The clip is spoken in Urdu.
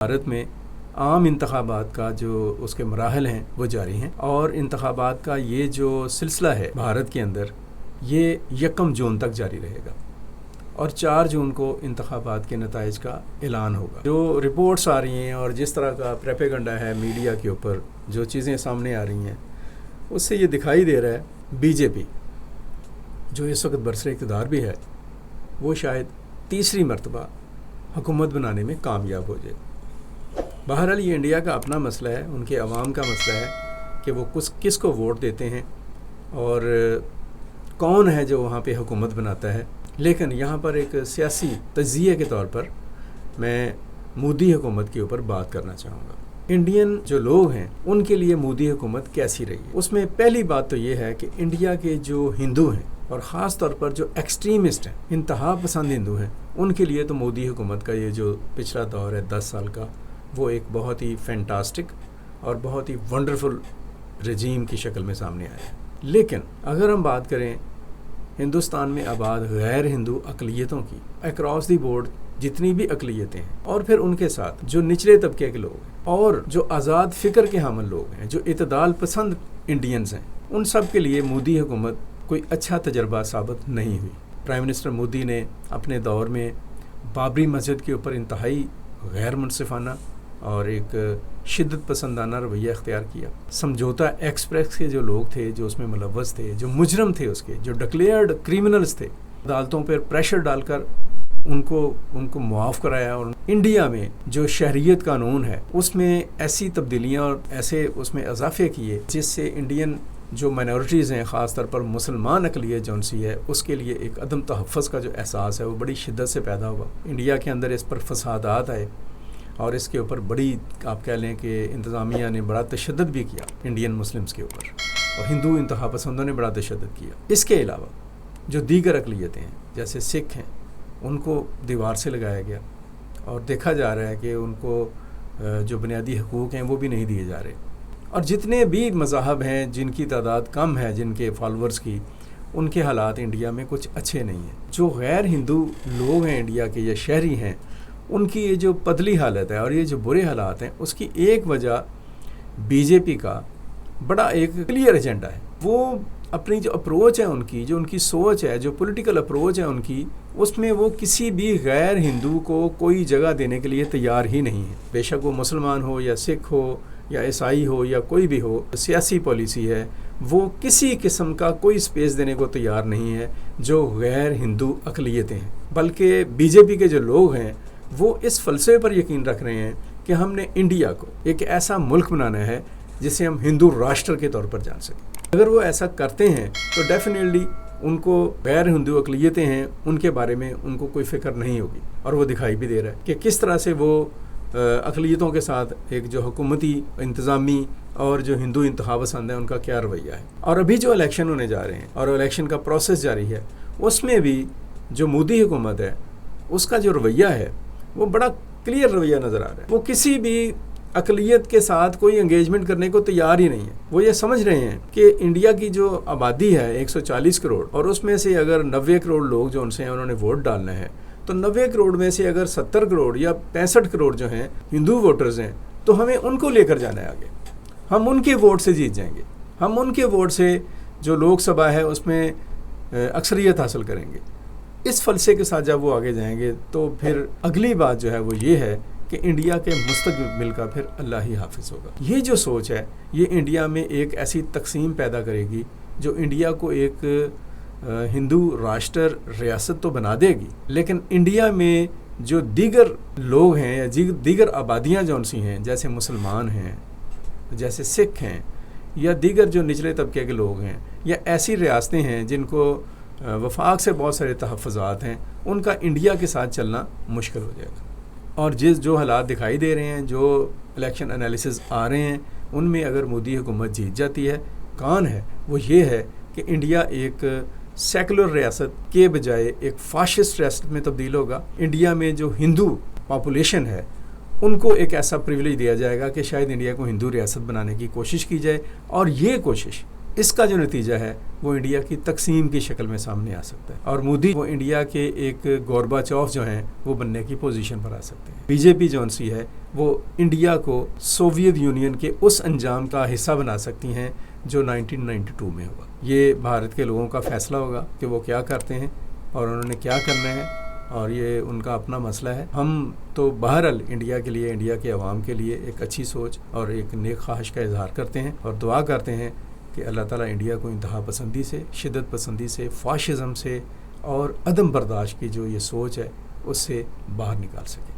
بھارت میں عام انتخابات کا جو اس کے مراحل ہیں وہ جاری ہیں، اور انتخابات کا یہ جو سلسلہ ہے بھارت کے اندر یہ 1 جون تک جاری رہے گا، اور 4 جون کو انتخابات کے نتائج کا اعلان ہوگا۔ جو رپورٹس آ رہی ہیں اور جس طرح کا پریپیگنڈا ہے میڈیا کے اوپر، جو چیزیں سامنے آ رہی ہیں، اس سے یہ دکھائی دے رہا ہے بی جے پی جو اس وقت برسر اقتدار بھی ہے، وہ شاید تیسری مرتبہ حکومت بنانے میں کامیاب ہو جائے۔ بہرحال یہ انڈیا کا اپنا مسئلہ ہے، ان کے عوام کا مسئلہ ہے کہ وہ کس کو ووٹ دیتے ہیں اور کون ہے جو وہاں پہ حکومت بناتا ہے۔ لیکن یہاں پر ایک سیاسی تجزیے کے طور پر میں مودی حکومت کے اوپر بات کرنا چاہوں گا۔ انڈین جو لوگ ہیں ان کے لیے مودی حکومت کیسی رہی ہے؟ اس میں پہلی بات تو یہ ہے کہ انڈیا کے جو ہندو ہیں اور خاص طور پر جو ایکسٹریمسٹ ہیں، انتہا پسند ہندو ہیں، ان کے لیے تو مودی حکومت کا یہ جو پچھلا دور ہے 10 سال کا، وہ ایک بہت ہی فینٹاسٹک اور بہت ہی ونڈرفل رجیم کی شکل میں سامنے آیا ہے۔ لیکن اگر ہم بات کریں ہندوستان میں آباد غیر ہندو اقلیتوں کی، اکراس دی بورڈ جتنی بھی اقلیتیں ہیں، اور پھر ان کے ساتھ جو نچلے طبقے کے لوگ ہیں اور جو آزاد فکر کے حامل لوگ ہیں، جو اعتدال پسند انڈینز ہیں، ان سب کے لیے مودی حکومت کوئی اچھا تجربہ ثابت نہیں ہوئی۔ پرائم منسٹر مودی نے اپنے دور میں بابری مسجد کے اوپر انتہائی غیر منصفانہ اور ایک شدت پسندانہ رویہ اختیار کیا۔ سمجھوتا ایکسپریس کے جو لوگ تھے، جو اس میں ملوث تھے، جو مجرم تھے، اس کے جو ڈکلیئرڈ کریمنلز تھے، عدالتوں پر پریشر ڈال کر ان کو معاف کرایا، اور انڈیا میں جو شہریت قانون ہے اس میں ایسی تبدیلیاں اور ایسے اس میں اضافے کیے جس سے انڈین جو مائنورٹیز ہیں، خاص طور پر مسلمان اقلیت جون سی ہے، اس کے لیے ایک عدم تحفظ کا جو احساس ہے وہ بڑی شدت سے پیدا ہوا۔ انڈیا کے اندر اس پر فسادات آئے اور اس کے اوپر بڑی آپ کہہ لیں کہ انتظامیہ نے بڑا تشدد بھی کیا انڈین مسلمز کے اوپر، اور ہندو انتہا پسندوں نے بڑا تشدد کیا۔ اس کے علاوہ جو دیگر اقلیتیں ہیں جیسے سکھ ہیں، ان کو دیوار سے لگایا گیا، اور دیکھا جا رہا ہے کہ ان کو جو بنیادی حقوق ہیں وہ بھی نہیں دیے جا رہے۔ اور جتنے بھی مذاہب ہیں جن کی تعداد کم ہے، جن کے فالورز کی، ان کے حالات انڈیا میں کچھ اچھے نہیں ہیں۔ جو غیر ہندو لوگ ہیں انڈیا کے یا شہری ہیں، ان کی یہ جو پتلی حالت ہے اور یہ جو برے حالات ہیں، اس کی ایک وجہ بی جے پی کا بڑا ایک کلیئر ایجنڈا ہے۔ وہ اپنی جو اپروچ ہے ان کی، جو ان کی سوچ ہے، جو پولیٹیکل اپروچ ہے ان کی، اس میں وہ کسی بھی غیر ہندو کو کوئی جگہ دینے کے لیے تیار ہی نہیں ہے، بے شک وہ مسلمان ہو یا سکھ ہو یا عیسائی ہو یا کوئی بھی ہو۔ سیاسی پالیسی ہے وہ کسی قسم کا کوئی سپیس دینے کو تیار نہیں ہے جو غیر ہندو اقلیتیں ہیں، بلکہ بی جے پی کے جو لوگ ہیں وہ اس فلسفے پر یقین رکھ رہے ہیں کہ ہم نے انڈیا کو ایک ایسا ملک بنانا ہے جسے ہم ہندو راشٹر کے طور پر جان سکیں۔ اگر وہ ایسا کرتے ہیں تو ڈیفینیٹلی ان کو غیر ہندو اقلیتیں ہیں ان کے بارے میں ان کو کوئی فکر نہیں ہوگی، اور وہ دکھائی بھی دے رہا ہے کہ کس طرح سے وہ اقلیتوں کے ساتھ ایک جو حکومتی انتظامی اور جو ہندو انتہا پسند ہیں ان کا کیا رویہ ہے۔ اور ابھی جو الیکشن ہونے جا رہے ہیں اور الیکشن کا پروسیس جاری ہے، اس میں بھی جو مودی حکومت ہے اس کا جو رویہ ہے وہ بڑا کلیئر رویہ نظر آ رہا ہے۔ وہ کسی بھی اقلیت کے ساتھ کوئی انگیجمنٹ کرنے کو تیار ہی نہیں ہے۔ وہ یہ سمجھ رہے ہیں کہ انڈیا کی جو آبادی ہے 140 کروڑ، اور اس میں سے اگر 90 کروڑ لوگ جو ان سے ہیں انہوں نے ووٹ ڈالنا ہے، تو 90 کروڑ میں سے اگر 70 کروڑ یا 65 کروڑ جو ہیں ہندو ووٹرز ہیں، تو ہمیں ان کو لے کر جانا ہے آگے۔ ہم ان کے ووٹ سے جیت جائیں گے، ہم ان کے ووٹ سے جو لوک سبھا ہے اس میں اکثریت حاصل کریں گے۔ اس فلسفے کے ساتھ جب وہ آگے جائیں گے تو پھر اگلی بات جو ہے وہ یہ ہے کہ انڈیا کے مستقبل کا پھر اللہ ہی حافظ ہوگا۔ یہ جو سوچ ہے یہ انڈیا میں ایک ایسی تقسیم پیدا کرے گی جو انڈیا کو ایک ہندو راشٹر ریاست تو بنا دے گی، لیکن انڈیا میں جو دیگر لوگ ہیں یا دیگر آبادیاں جون سی ہیں، جیسے مسلمان ہیں، جیسے سکھ ہیں، یا دیگر جو نچلے طبقے کے لوگ ہیں، یا ایسی ریاستیں ہیں جن کو وفاق سے بہت سارے تحفظات ہیں، ان کا انڈیا کے ساتھ چلنا مشکل ہو جائے گا۔ اور جو حالات دکھائی دے رہے ہیں، جو الیکشن انالیسز آ رہے ہیں، ان میں اگر مودی حکومت جیت جاتی ہے، کان ہے وہ یہ ہے کہ انڈیا ایک سیکولر ریاست کے بجائے ایک فاشسٹ ریاست میں تبدیل ہوگا۔ انڈیا میں جو ہندو پاپولیشن ہے ان کو ایک ایسا پریویلیج دیا جائے گا کہ شاید انڈیا کو ہندو ریاست بنانے کی کوشش کی جائے، اور یہ کوشش اس کا جو نتیجہ ہے وہ انڈیا کی تقسیم کی شکل میں سامنے آ سکتا ہے، اور مودی وہ انڈیا کے ایک گوربا چوف جو ہیں وہ بننے کی پوزیشن پر آ سکتے ہیں۔ بی جے پی جون سی ہے وہ انڈیا کو سوویت یونین کے اس انجام کا حصہ بنا سکتی ہیں جو 1992 میں ہوا۔ یہ بھارت کے لوگوں کا فیصلہ ہوگا کہ وہ کیا کرتے ہیں اور انہوں نے کیا کرنا ہے، اور یہ ان کا اپنا مسئلہ ہے۔ ہم تو بہرحال انڈیا کے لیے، انڈیا کے عوام کے لیے ایک اچھی سوچ اور ایک نیک خواہش کا اظہار کرتے ہیں، اور دعا کرتے ہیں کہ اللہ تعالیٰ انڈیا کو انتہا پسندی سے، شدت پسندی سے، فاشزم سے اور عدم برداشت کی جو یہ سوچ ہے اس سے باہر نکال سکے۔